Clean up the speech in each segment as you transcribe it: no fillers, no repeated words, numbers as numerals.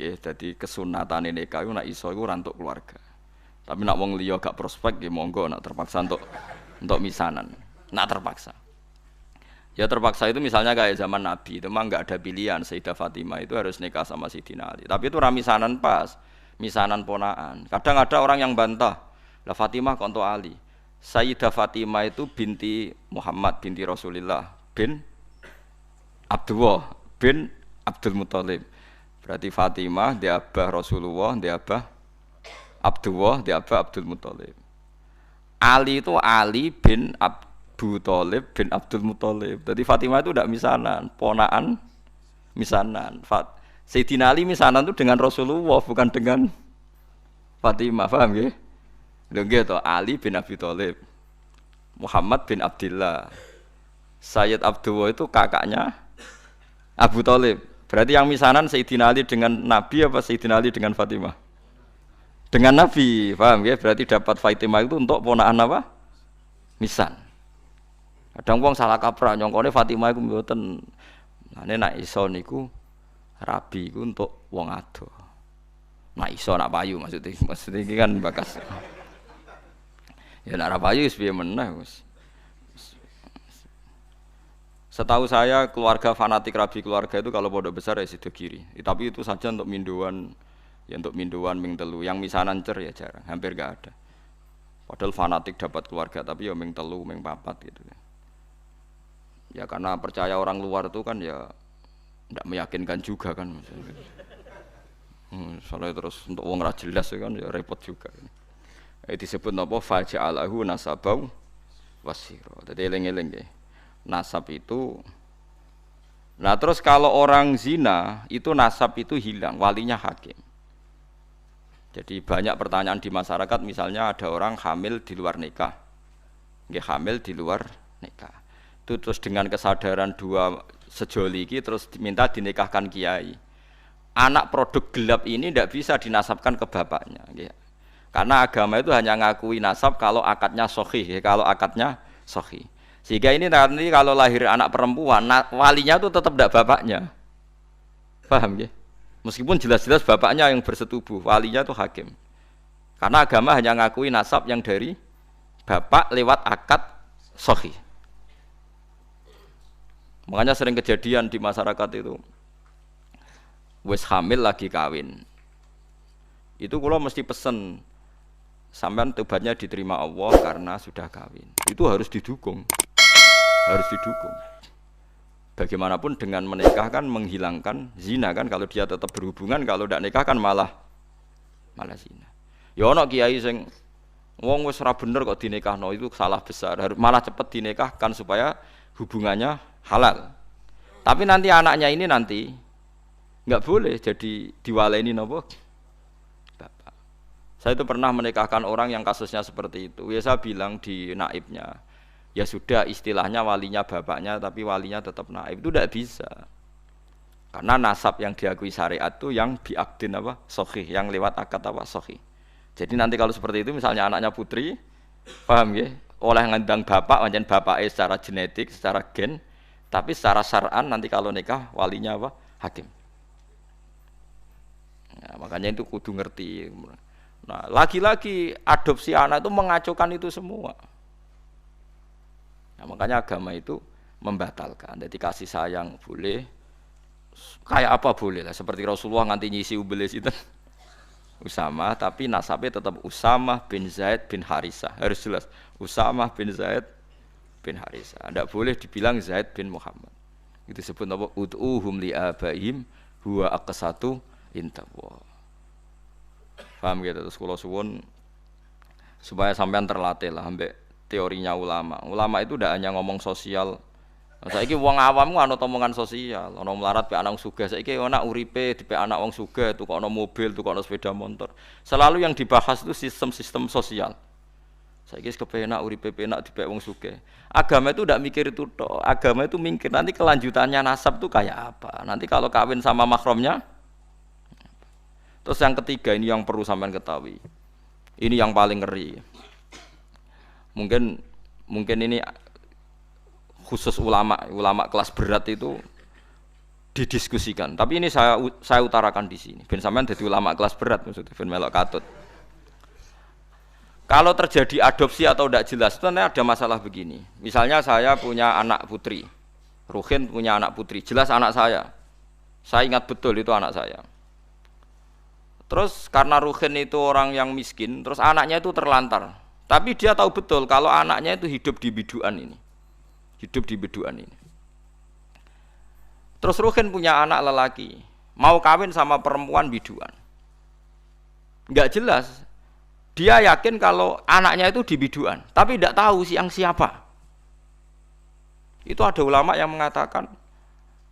nggih. Dadi kesunatane nikah iku nek iso iku ora entuk keluarga. Tapi nak wong liya gak prospek nggih monggo nak terpaksa untuk misanan. Nak terpaksa. Ya terpaksa itu misalnya kayak zaman Nabi itu mah nggak ada pilihan Sayyidah Fatimah itu harus nikah sama Sayyidina Ali. Tapi itu ramisanan pas, misanan ponaan. Kadang ada orang yang bantah, lah Fatimah kok untuk Ali. Sayyidah Fatimah itu binti Muhammad binti Rasulullah bin Abdullah bin Abdul Muthalib. Berarti Fatimah dia abah Rasulullah, dia abah Abdullah, dia abah Abdul Muthalib. Ali itu Ali bin Abu Thalib bin Abdul Muthalib. Jadi Fatimah itu tidak misanan, ponaan misanan. Sayyidina Ali misanan itu dengan Rasulullah bukan dengan Fatimah, paham ya? Lho nggih to, Ali bin Abi Thalib. Muhammad bin Abdullah. Sayyid Abdullah itu kakaknya Abu Thalib. Berarti yang misanan Sayyidina Ali dengan Nabi apa Sayyidina Ali dengan Fatimah? Dengan Nabi, paham ya? Berarti dapat Fatimah itu untuk ponaan apa? Misan. Kadang wong salah kaprah nyongkone Fatimah iku mboten. Nane nek iso niku rabi iku untuk wong ado. Nek iso nak payu maksudnya iki kan bakas. Ya nek ra payu wis piye meneh wis. Setahu saya keluarga fanatik rabi keluarga itu kalau pondok besar ya sido kiri. Tapi itu saja untuk minduan. Ya untuk minduan ming telu, yang misanan cer ya jarang, hampir gak ada. Padahal fanatik dapat keluarga, tapi ya ming telu, ming papat gitu. Ya karena percaya orang luar itu kan ya tidak meyakinkan juga kan. Soalnya terus untuk wong ra jelas kan ya repot juga. Disebut apa faja'alahu nasabau wasiro. Jadi eling-eling ya. Nasab itu. Nah terus kalau orang zina itu nasab itu hilang, walinya hakim. Jadi banyak pertanyaan di masyarakat, misalnya ada orang hamil di luar nikah, nggih hamil di luar nikah. Itu terus dengan kesadaran dua sejoli iki terus diminta dinikahkan kiai. Anak produk gelap ini tidak bisa dinasabkan ke bapaknya, nggih. Karena agama itu hanya ngakui nasab kalau akadnya sahih, kalau akadnya sahih. Sehingga ini nanti kalau lahir anak perempuan, walinya itu tetap tidak bapaknya, paham nggih? Meskipun jelas-jelas bapaknya yang bersetubuh, walinya itu hakim. Karena agama hanya ngakui nasab yang dari bapak lewat akad sahih. Makanya sering kejadian di masyarakat itu, wis hamil lagi kawin. Itu kalau mesti pesen, sampean tobatnya diterima Allah karena sudah kawin. Itu harus didukung, harus didukung. Bagaimanapun dengan menikah kan menghilangkan zina kan, kalau dia tetap berhubungan, kalau tidak nikah kan malah zina. Ya ono kiai sing wong wis ora bener kok dinikahno, itu salah besar. Harus malah cepat dinikahkan supaya hubungannya halal. Tapi nanti anaknya ini nanti enggak boleh jadi diwaleni napa? Bapak. Saya itu pernah menikahkan orang yang kasusnya seperti itu. Ya saya bilang di naibnya, ya sudah istilahnya walinya bapaknya tapi walinya tetap naib, itu tidak bisa. Karena nasab yang diakui syariat itu yang biakdin apa? Sahih, yang lewat akad apa? Sahih. Jadi nanti kalau seperti itu misalnya anaknya putri, paham ya? Oleh ngandang bapak, macam bapaknya secara genetik, secara gen, tapi secara syar'an nanti kalau nikah walinya apa? Hakim. Nah, makanya itu kudu ngerti. Nah, lagi-lagi adopsi anak itu mengacaukan itu semua. Nah, makanya agama itu membatalkan. Jadi kasih sayang boleh, kayak apa boleh lah. Seperti Rasulullah nganti nyisi ubelis itu Usamah, tapi nasabnya tetap Usamah bin Zaid bin Harisah. Harus jelas Usamah bin Zaid bin Harisah. Tidak boleh dibilang Zaid bin Muhammad. Itu disebut apa? Ud'uhum li'abaihim huwa aqsatu indallah. Paham gitu? Terus kula suwun supaya sampean terlatih lah ambek teorinya ulama. Ulama itu tidak hanya ngomong sosial. Saiki wong awam ku ana omongan sosial, ana melarat pe anak sugih. Saiki ana uripe dipek anak wong sugih, tukokno mobil, tukokno sepeda motor. Selalu yang dibahas itu sistem-sistem sosial. Saiki kepenak uripe penak dipek wong sugih. Agama itu tidak mikir itu tok. Agama itu mikir nanti kelanjutannya nasab itu kayak apa. Nanti kalau kawin sama mahramnya. Terus yang ketiga ini yang perlu sampean ketahui. Ini yang paling ngeri. Mungkin ini khusus ulama kelas berat itu didiskusikan. Tapi ini saya utarakan di sini. Ben sampean dadi ulama kelas berat maksudnya ben melok katut. Kalau terjadi adopsi atau tidak jelas, itu ada masalah begini. Misalnya saya punya anak putri, Ruhin punya anak putri, jelas anak saya. Saya ingat betul itu anak saya. Terus karena Ruhin itu orang yang miskin, terus anaknya itu terlantar. Tapi dia tahu betul kalau anaknya itu hidup di biduan ini. Hidup di biduan ini. Terus Ruhin punya anak lelaki, mau kawin sama perempuan biduan. Enggak jelas. Dia yakin kalau anaknya itu di biduan, tapi tidak tahu siapa. Itu ada ulama yang mengatakan,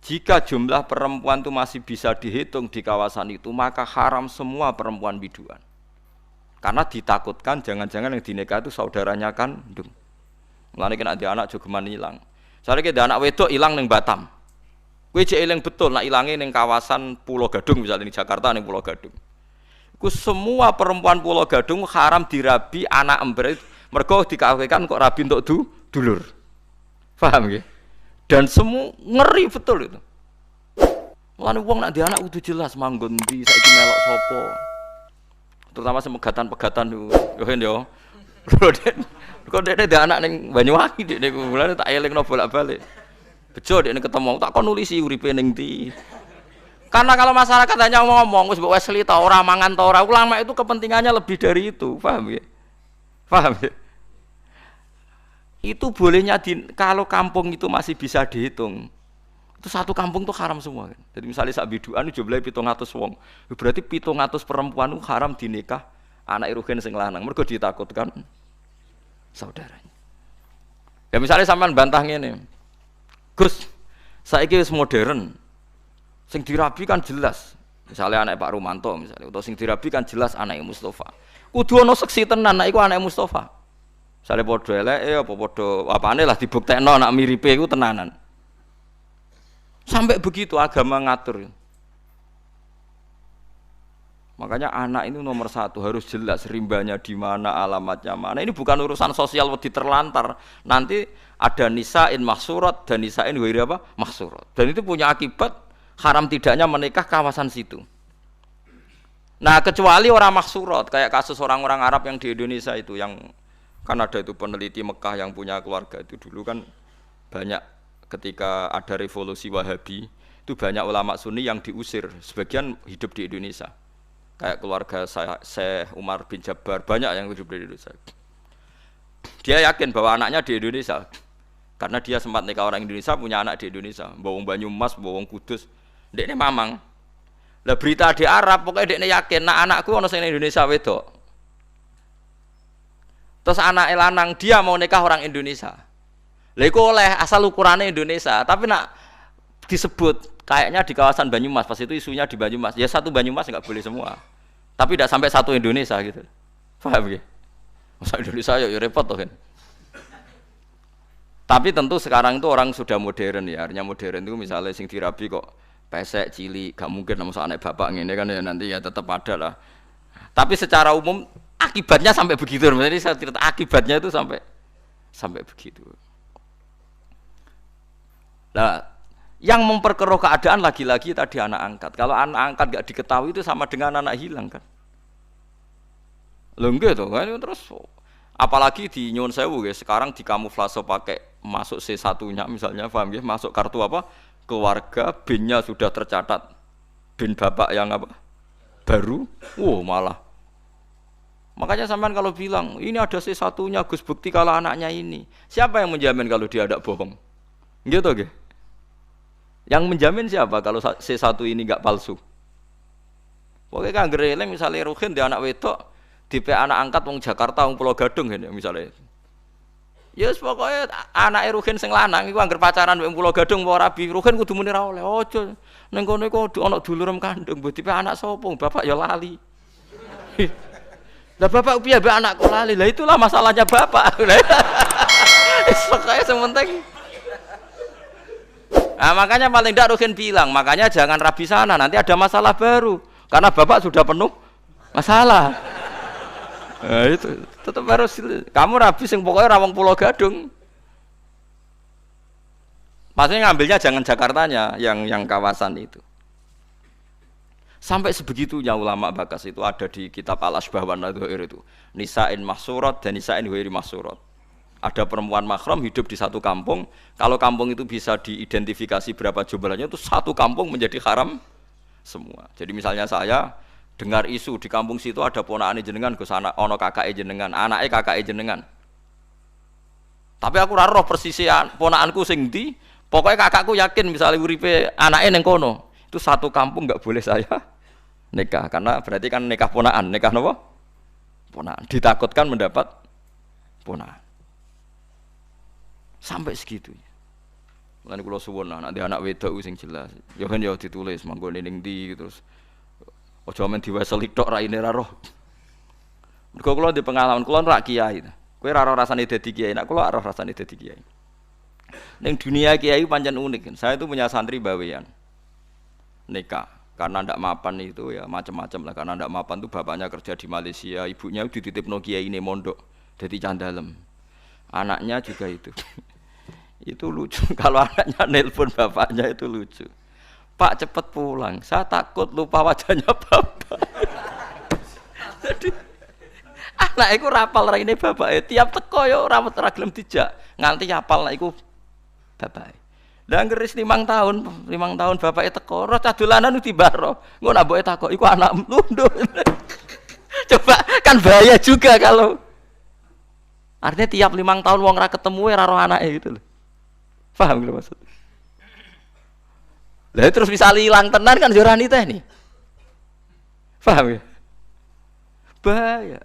jika jumlah perempuan itu masih bisa dihitung di kawasan itu, maka haram semua perempuan biduan. Karena ditakutkan jangan-jangan yang dinikah itu saudaranya kandung. Mulane kena di anak jogeman hilang. Soalnya kita anak wedok hilang ning Batam. Kowe jek eling betul nak ilange ning kawasan Pulau Gadung misalnya di Jakarta ning Pulau Gadung. Ku semua perempuan Pulau Gadung haram dirabi anak ember mergo dikawinkan kok rabi untuk dulur. Paham nggih? Dan semua ngeri betul itu. Mulane wong nak di anak kudu jelas manggon ndi saiki melok sapa. Terutama semegatan-pegatan yo hen yo. Kok dek ada anak ning Banyuwangi dek mulane tak elingno bolak-balik. Bejo dek ketemu tak kon nulisi uripe ning ndi. Karena kalau masyarakat hanya ngomong wis mbok Wesley ta ora mangan ta ora, ulama itu kepentingannya lebih dari itu, paham ya? Paham ya? Itu bolehnya kalau kampung itu masih bisa dihitung. Itu satu kampung tuh haram semua kan. Jadi misalnya sak biduan jumlahe 700 wong. Berarti 700 perempuan itu haram dinikah anak Ruhin sing lanang. Mergo ditakutkan saudaranya. Ya misalnya sampean bantah ngene. Gus, saiki wis modern. Sing dirabi kan jelas. Misalnya anak Pak Rumanto misalnya, atau sing dirabi kan jelas anak Mustafa. Kudu ana seksi tenan nek iku anak Mustafa. Misalnya padha eleke apa padha apane lah dibuktekno anak miripe iku tenanan. Sampai begitu agama ngatur. Makanya anak itu nomor satu harus jelas rimbanya di mana, alamatnya mana. Ini bukan urusan sosial wedi terlantar. Nanti ada nisain mahsurat dan nisain ghairi apa? Mahsurat. Dan itu punya akibat haram tidaknya menikah kawasan situ. Nah, kecuali orang mahsurat, kayak kasus orang-orang Arab yang di Indonesia itu, yang kan ada itu peneliti Mekah yang punya keluarga itu dulu kan banyak ketika ada revolusi Wahabi itu banyak ulama Sunni yang diusir, sebagian hidup di Indonesia. Kayak keluarga Syekh Umar bin Jabbar banyak yang hidup di Indonesia. Dia yakin bahwa anaknya di Indonesia karena dia sempat nikah orang Indonesia, punya anak di Indonesia, bawang Banyumas, bawang Kudus. Dekne mamang. Lah berita di Arab pokoknya dekne yakin nak anakku ono sing Indonesia wedok. Terus anak lanang dia mau nikah orang Indonesia. Lah iku oleh asal ukurannya Indonesia, tapi nak disebut kayaknya di kawasan Banyumas, pas itu isunya di Banyumas. Ya satu Banyumas enggak boleh semua. Tapi tidak sampai satu Indonesia gitu. Paham ya? Masa Indonesia ya repot toh kan. Tapi tentu sekarang itu orang sudah modern ya. Artinya modern itu misalnya sing dirabi kok pesek cilik, gak mungkin nama anak bapak ngene kan ya, nanti ya tetap ada lah. Tapi secara umum akibatnya sampai begitu. Jadi saya cerita akibatnya itu sampai begitu. Nah, yang memperkeruh keadaan lagi-lagi tadi anak angkat. Kalau anak angkat gak diketahui itu sama dengan anak hilang kan. Lho nggih to kan terus apalagi di Nyuwun Sewu ya, sekarang dikamuflase pakai masuk C1-nya misalnya, paham ya, masuk kartu apa? Keluarga, BIN-nya sudah tercatat. BIN bapak yang apa? Baru. Malah. Makanya sampean kalau bilang, ini ada C1-nya Gus, bukti kalau anaknya ini. Siapa yang menjamin kalau dia ada bohong? Gitu nggih. Yang menjamin siapa kalau C1 ini enggak palsu? Pokoknya kan gereleng misalnya Ruhin dia anak wedok, tipe anak angkat wong Jakarta, wong Pulau Gadung ini misalnya. Ya yes, pokoknya anak Ruhin sing lanang iku angger pacaran wong Pulau Gadung apa rabi, Ruhin kudu muni ra oleh. Aja ning kono iku ana dulurem kandung, mbok tipe anak sapa? Bapak ya lali. Lah bapak piye mbek anakku lali? Lah itulah masalahnya bapak. Wis pokoke sing penting. Nah, makanya paling tidak Ruhin bilang, makanya jangan rabi sana, nanti ada masalah baru. Karena bapak sudah penuh masalah. Nah, itu tetap harus kamu rabi sing pokoknya rawang Pulau Gadung. Maksudnya ngambilnya jangan Jakartanya, yang kawasan itu. Sampai sebegitunya ulama Bakas itu ada di kitab Al-Asbah wa Nadhair itu. Nisa'in mahsurat dan nisa'in ghairi mahsurat. Ada perempuan mahram hidup di satu kampung. Kalau kampung itu bisa diidentifikasi berapa jumlahnya, itu satu kampung menjadi haram semua. Jadi misalnya saya dengar isu di kampung situ ada ponakane jenengan, Gus anak ono kakake jenengan, anake kakake jenengan. Tapi aku ora roh persisian ponakanku sing ndi. Pokoknya kakakku yakin misalnya uripe anake ning kono, itu satu kampung enggak boleh saya nikah karena berarti kan nikah ponakan, nikah napa? Ponakan. Ditakutkan mendapat ponakan. Sampai segitunya. Mulane kula suwun nek anak wedok sing jelas. Ya kan ya ditulis manggone ning ndi terus aja men diwaseli tok raine ra roh. Mergo kula di pengalaman kula ora kiai. Kowe ora roh rasane dadi kiai, nek kula ora roh rasane dadi kiai. Ning dunia kiai pancen unik. Saya itu punya santri bawean. Nikah karena ndak mapan itu ya macam-macam lah karena ndak mapan tuh bapaknya kerja di Malaysia, ibunya dititipno kiai ini mondok dadi candalem. Anaknya juga itu. Itu lucu kalau anaknya nelpon bapaknya itu lucu. Pak cepet pulang, saya takut lupa wajahnya bapak. Jadi anak iku rapal raine bapake, tiap teko ya ora gelem dijak, nganti apal nek iku bapake. Lah ngeris 5 tahun bapake teko, roh cadulanan tibaro. Engko nak mboke takok iku anakmu lho. Coba kan bahaya juga kalau artinya tiap 5 tahun wong ra ketemu ora roh anake gitu lho. Paham lho maksud? Lah terus bisa hilang tenan kan jorani teh nih. Paham ya? Bahaya.